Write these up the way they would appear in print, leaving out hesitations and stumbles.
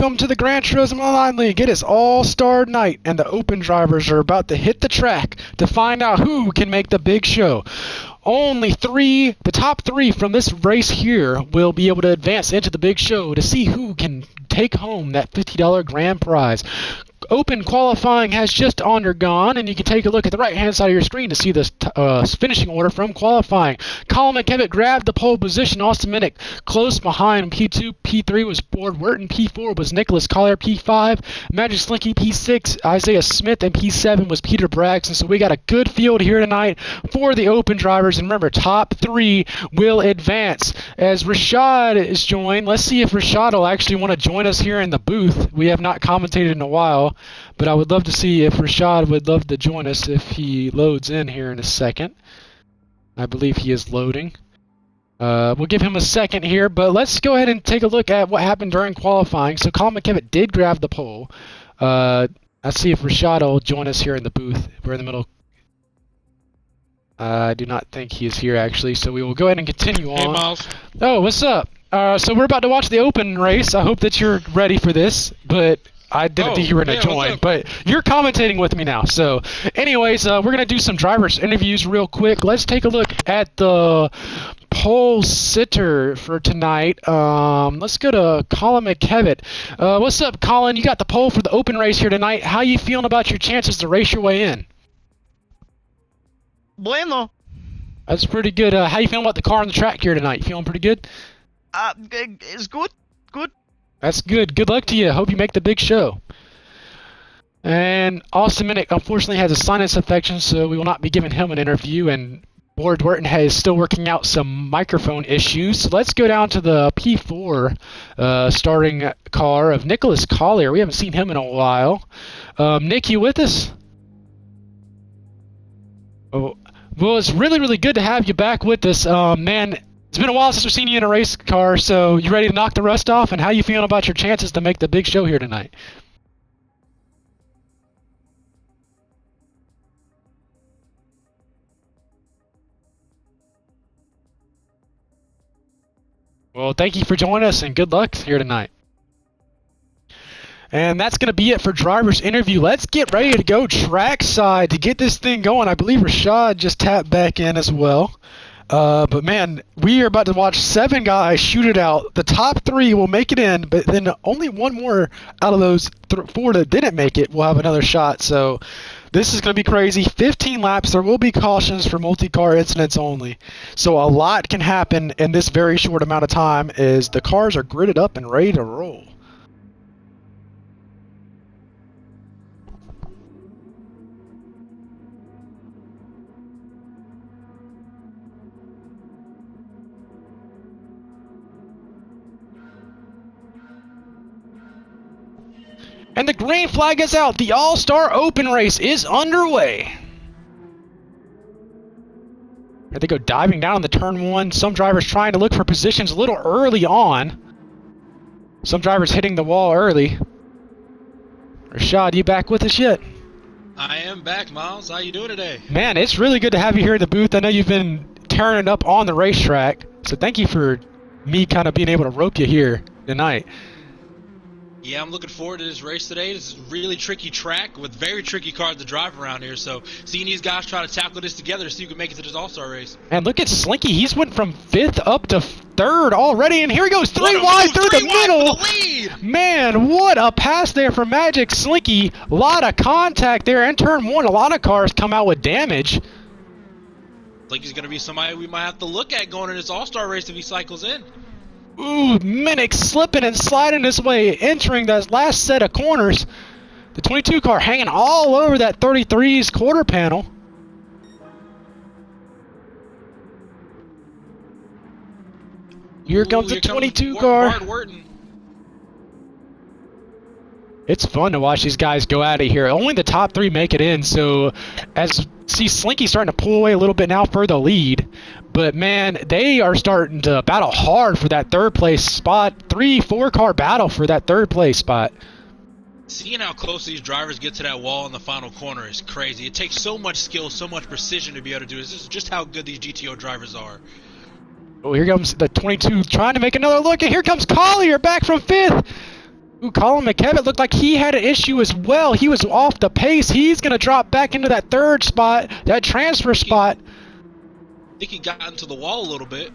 welcome to the Gran Turismo Online League. It is All-Star Night, and the open drivers are about to hit the track to find out who can make the big show. Only the top three from this race here will be able to advance into the big show to see who can take home that $50 grand prize. Open qualifying has just undergone, and you can take a look at the right-hand side of your screen to see the finishing order from qualifying. Colin McKevitt grabbed the pole position. Austin Minnick close behind. P2, P3 was Ward Wurton. P4 was Nicholas Collier. P5, Magic Slinky. P6, Isaiah Smith. And P7 was Peter Braxton. So we got a good field here tonight for the open drivers. And remember, top three will advance. As Rashad is joined, let's see if Rashad will actually want to join us here in the booth. We have not commentated in a while, but I would love to see if Rashad would love to join us if he loads in here in a second. I believe he is loading. We'll give him a second here, but let's go ahead and take a look at what happened during qualifying. So Colin McKevitt did grab the pole. Let's see if Rashad will join us here in the booth. We're in the middle. I do not think he is here, actually, so we will go ahead and continue on. Hey, Miles. Oh, what's up? So we're about to watch the open race. I hope that you're ready for this, but I didn't think you were going to join, but you're commentating with me now. So anyways, we're going to do some drivers interviews real quick. Let's take a look at the pole sitter for tonight. Let's go to Colin McKevitt. What's up, Colin? You got the pole for the open race here tonight. How you feeling about your chances to race your way in? Bueno. That's pretty good. How you feeling about the car on the track here tonight? You feeling pretty good? It's good. Good. That's good. Good luck to you. Hope you make the big show. And Austin Minnick unfortunately has a sinus infection, so we will not be giving him an interview. And Ward Wurton is still working out some microphone issues. So let's go down to the P4 starting car of Nicholas Collier. We haven't seen him in a while. Nick, you with us? Oh, well, it's really, really good to have you back with us. Man, it's been a while since we've seen you in a race car, so you ready to knock the rust off? And how you feeling about your chances to make the big show here tonight? Well, thank you for joining us, and good luck here tonight. And that's going to be it for driver's interview. Let's get ready to go trackside to get this thing going. I believe Rashad just tapped back in as well. But man, we are about to watch 7 guys shoot it out. The top 3 will make it in, but then only one more out of those 4 that didn't make it will have another shot. So this is going to be crazy. 15 laps. There will be cautions for multi-car incidents only. So a lot can happen in this very short amount of time as the cars are gridded up and ready to roll. And the green flag is out. The All-Star Open race is underway. Here they go diving down the turn 1. Some drivers trying to look for positions a little early on. Some drivers hitting the wall early. Rashad, you back with us yet? I am back, Miles. How you doing today? Man, it's really good to have you here in the booth. I know you've been tearing it up on the racetrack. So thank you for me kind of being able to rope you here tonight. Yeah, I'm looking forward to this race today. This is a really tricky track with very tricky cars to drive around here. So seeing these guys try to tackle this together to see who can make it to this All-Star race. And look at Slinky. He's went from 5th up to 3rd already. And here he goes, 3 wide through the middle. The Man, what a pass there from Magic Slinky. A lot of contact there. In turn 1, a lot of cars come out with damage. Slinky's going to be somebody we might have to look at going in this All-Star race if he cycles in. Ooh, Minnick slipping and sliding his way, entering that last set of corners. The 22 car hanging all over that 33's quarter panel. Here comes the 22 car. It's fun to watch these guys go out of here. Only the top 3 make it in, so as see Slinky starting to pull away a little bit now for the lead. But man, they are starting to battle hard for that 3rd place spot. 3-4 car battle for that 3rd place spot. Seeing how close these drivers get to that wall in the final corner is crazy. It takes so much skill, so much precision to be able to do this. This is just how good these GTO drivers are. Oh, here comes the 22 trying to make another look, and here comes Collier back from 5th. Ooh, Colin McKevitt looked like he had an issue as well. He was off the pace. He's going to drop back into that third spot, that transfer spot. I think he got into the wall a little bit.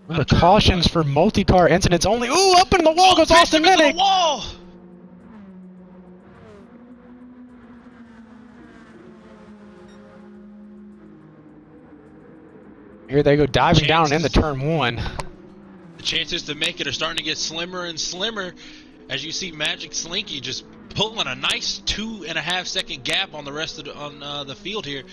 The cautions for multi-car incidents only. Ooh, up into the wall goes Austin Minnick. Wall. Here they go diving down into turn one. The chances to make it are starting to get slimmer and slimmer as you see Magic Slinky just pulling a nice 2.5 second gap on the rest of the field here.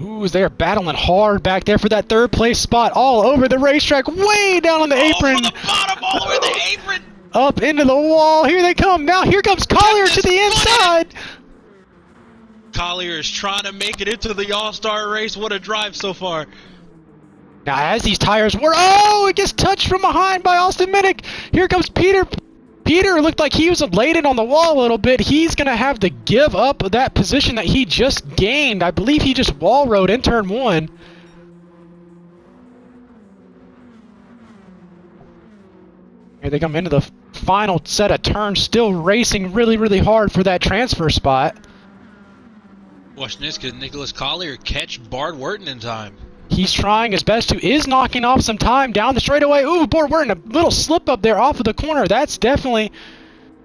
Ooh, they're battling hard back there for that third place spot all over the racetrack, way down on the apron. From the bottom, all over the apron. Up into the wall. Here they come. Now here comes Collier to the inside. Collier is trying to make it into the All-Star race. What a drive so far. Now as these tires were, oh, it gets touched from behind by Austin Minnick. Here comes Peter. Peter looked like he was laid on the wall a little bit. He's going to have to give up that position that he just gained. I believe he just wall rode in turn one. Here they come into the final set of turns, still racing really, really hard for that transfer spot. Watching this, could Nicholas Collier catch Bard Wharton in time? He's trying his best to, is knocking off some time down the straightaway. Ooh, Bard Wharton, a little slip up there off of the corner. That's definitely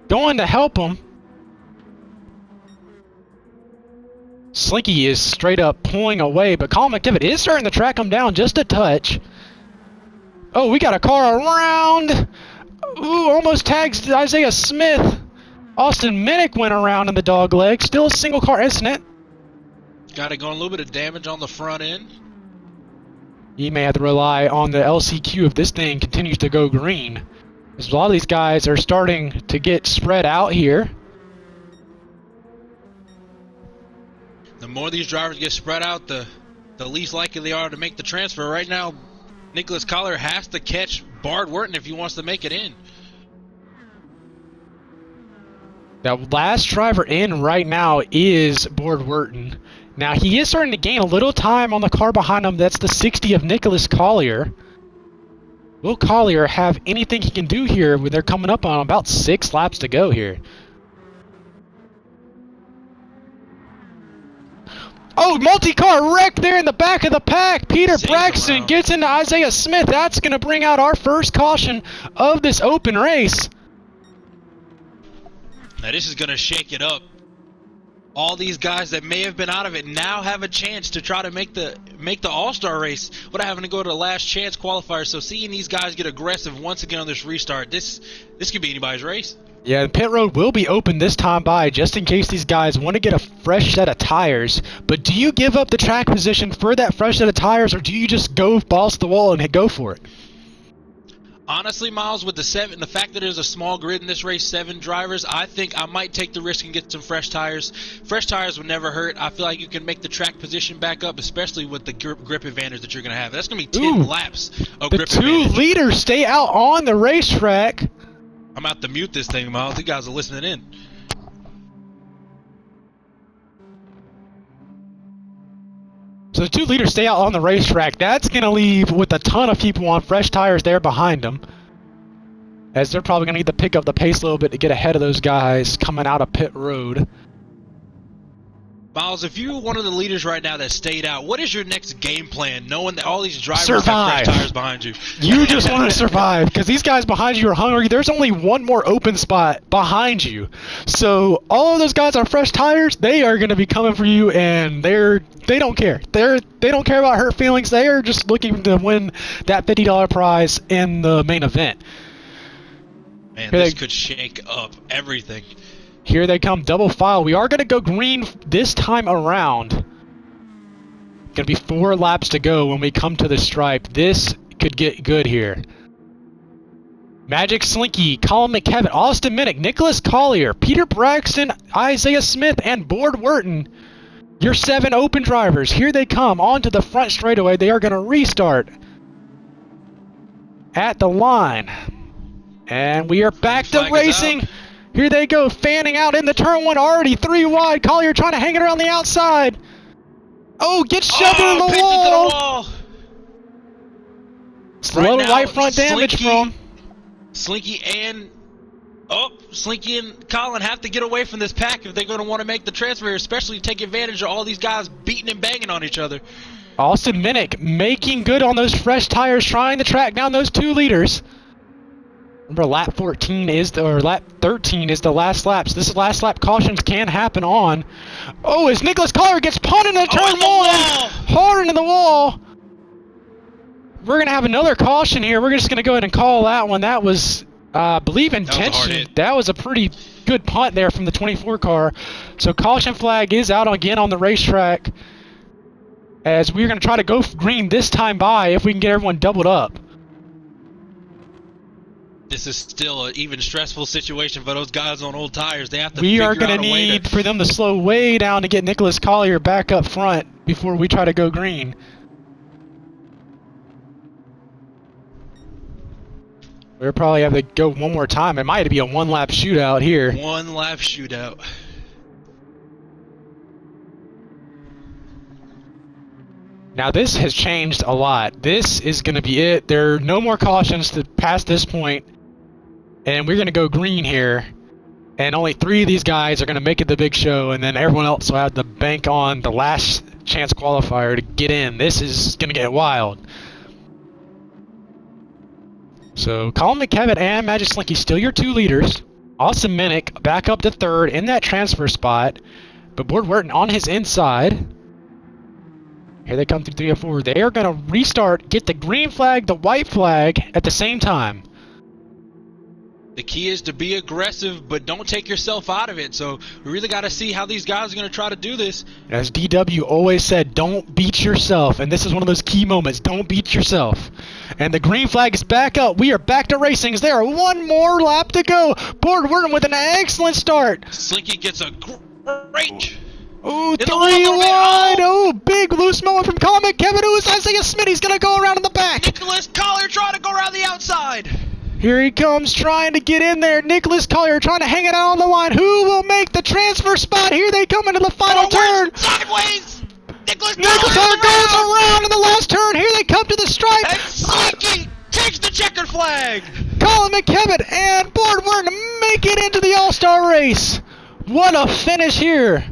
going to help him. Slinky is straight up pulling away, but Colin McDevitt is starting to track him down just a touch. Oh, we got a car around. Ooh, almost tags Isaiah Smith. Austin Minnick went around in the dog leg. Still a single car incident. Got it going, a little bit of damage on the front end. He may have to rely on the LCQ if this thing continues to go green. Because a lot of these guys are starting to get spread out here. The more these drivers get spread out, the least likely they are to make the transfer. Right now, Nicholas Collier has to catch Bard Wharton if he wants to make it in. The last driver in right now is Bard Wharton. Now he is starting to gain a little time on the car behind him. That's the 60 of Nicholas Collier. Will Collier have anything he can do here when they're coming up on about 6 laps to go here? Oh, multi-car wreck there in the back of the pack. Peter Braxton gets into Isaiah Smith. That's going to bring out our first caution of this open race. Now this is going to shake it up. All these guys that may have been out of it now have a chance to try to make the All-Star race without having to go to the last chance qualifier. So seeing these guys get aggressive once again on this restart, this could be anybody's race. Yeah, the pit road will be open this time by just in case these guys want to get a fresh set of tires. But do you give up the track position for that fresh set of tires, or do you just go balls to the wall and go for it? Honestly, Miles, with the fact that there's a small grid in this race, 7 drivers, I think I might take the risk and get some fresh tires. Fresh tires would never hurt. I feel like you can make the track position back up, especially with the grip advantage that you're going to have. That's going to be 10 laps of grip advantage. The 2 leaders stay out on the racetrack. I'm about to mute this thing, Miles. You guys are listening in. So the 2 leaders stay out on the racetrack. That's going to leave with a ton of people on fresh tires there behind them, as they're probably going to need to pick up the pace a little bit to get ahead of those guys coming out of pit road. Miles, if you're one of the leaders right now that stayed out, what is your next game plan, knowing that all these drivers have fresh tires behind you? You just want to survive, because these guys behind you are hungry. There's only one more open spot behind you. So all of those guys on fresh tires, they are going to be coming for you, and they don't care. They don't care about hurt feelings. They are just looking to win that $50 prize in the main event. Man, this could shake up everything. Here they come, double file. We are going to go green this time around. Going to be 4 laps to go when we come to the stripe. This could get good here. Magic Slinky, Colin McKevitt, Austin Minnick, Nicholas Collier, Peter Braxton, Isaiah Smith, and Bard Wharton. Your 7 open drivers. Here they come onto the front straightaway. They are going to restart at the line. And we are back to racing. Here they go, fanning out in the turn 1 already, 3 wide. Collier trying to hang it around the outside. Oh, gets shoved into the wall. Right Slow now, right front damage from Slinky and Oh, Slinky and Colin have to get away from this pack if they're going to want to make the transfer, especially take advantage of all these guys beating and banging on each other. Austin Minnick making good on those fresh tires, trying to track down those 2 leaders. Remember, lap 13 is or lap 13 is the last lap. So this last lap cautions can happen on. Oh, as Nicholas Collier gets punted into turn 1, hard into the wall. We're gonna have another caution here. We're just gonna go ahead and call that one. That was, I believe, intention. That was a pretty good punt there from the 24 car. So caution flag is out again on the racetrack, as we're gonna try to go green this time by if we can get everyone doubled up. This is still an even stressful situation for those guys on old tires. They have to We figure are going out to a way need for them to slow way down to get Nicholas Collier back up front before we try to go green. We'll probably have to go one more time. It might be a 1-lap shootout here. 1-lap shootout. Now this has changed a lot. This is going to be it. There are no more cautions to past this point. And we're going to go green here. And only 3 of these guys are going to make it the big show. And then everyone else will have to bank on the last chance qualifier to get in. This is going to get wild. So Colin McKevitt and Magic Slinky still your 2 leaders. Austin Minnick back up to 3rd in that transfer spot. But Board Wharton on his inside. Here they come through 3 or 4. They are going to restart, get the green flag, the white flag at the same time. The key is to be aggressive, but don't take yourself out of it. So we really got to see how these guys are going to try to do this. As DW always said, don't beat yourself. And this is one of those key moments. Don't beat yourself. And the green flag is back up. We are back to racing. Is there 1 more lap to go? Board Wharton with an excellent start. Slinky gets a great... Ooh, 3 wide! Oh, big loose moment from Colin McKevitt. Ooh, Isaiah Smith. He's going to go around in the back. Nicholas Collier trying to go around the outside. Here he comes, trying to get in there. Nicholas Collier trying to hang it out on the line. Who will make the transfer spot? Here they come into the final turn. Sideways. Nicholas Collier goes around in the last turn. Here they come to the stripe. And Slinky takes the checkered flag. Colin McKevitt and Board Wharton make it into the All-Star race. What a finish here.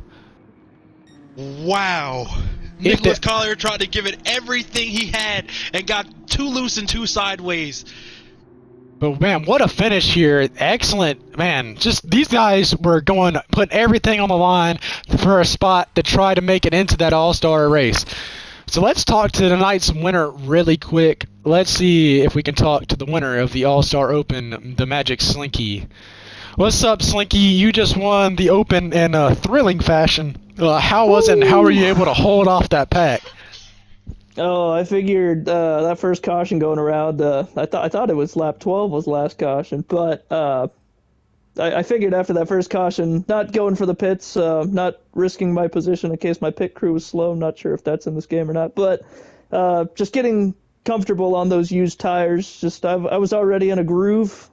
Wow. Nicholas Collier tried to give it everything he had and got 2 loose and 2 sideways. But man, what a finish here. Excellent. Man, just these guys were putting everything on the line for a spot to try to make it into that All-Star race. So let's talk to tonight's winner really quick. Let's see if we can talk to the winner of the All-Star Open, the Magic Slinky. What's up, Slinky? You just won the Open in a thrilling fashion. How was it, and how were you able to hold off that pack? Oh, I figured that first caution going around. I thought it was lap 12 was last caution, but I figured after that first caution, not going for the pits, not risking my position in case my pit crew was slow. I'm not sure if that's in this game or not, but just getting comfortable on those used tires. I was already in a groove.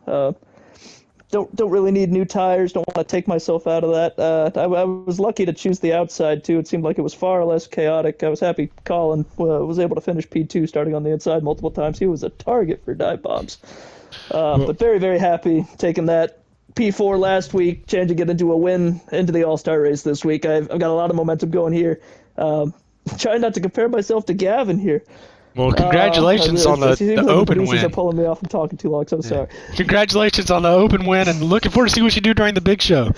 Don't really need new tires. Don't want to take myself out of that. I was lucky to choose the outside too. It seemed like it was far less chaotic. I was happy Colin was able to finish P2 starting on the inside multiple times. He was a target for dive bombs. But very, very happy taking that P4 last week, changing it into a win into the All-Star race this week. I've got a lot of momentum going here. Trying not to compare myself to Gavin here. Well, congratulations on the Open win. Are pulling me off. I'm talking too long, so I'm sorry. Congratulations on the Open win, and looking forward to see what you do during the big show.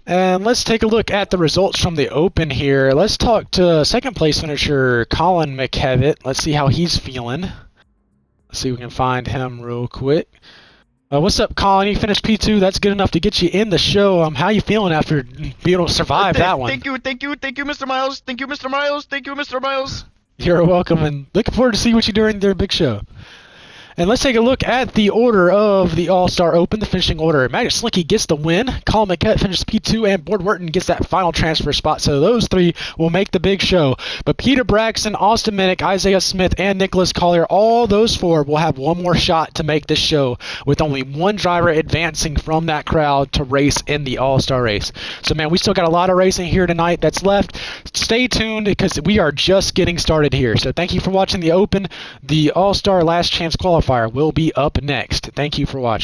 And let's take a look at the results from the Open here. Let's talk to second place finisher Colin McKevitt. Let's see how he's feeling. Let's see if we can find him real quick. What's up, Colin? You finished P2. That's good enough to get you in the show. How you feeling after being able to survive that one? Thank you, Mr. Miles. Thank you, Mr. Miles. Thank you, Mr. Miles. You're welcome, and looking forward to see what you do during their big show. And let's take a look at the order of the All-Star Open, the finishing order. Magic Slinky gets the win. Colin McKevitt finishes P2, and Board Wharton gets that final transfer spot. So those 3 will make the big show. But Peter Braxton, Austin Minnick, Isaiah Smith, and Nicholas Collier, all those 4 will have one more shot to make this show, with only 1 driver advancing from that crowd to race in the All-Star race. So, man, we still got a lot of racing here tonight that's left. Stay tuned, because we are just getting started here. So thank you for watching the Open. The All-Star Last Chance Qualifier will be up next. Thank you for watching.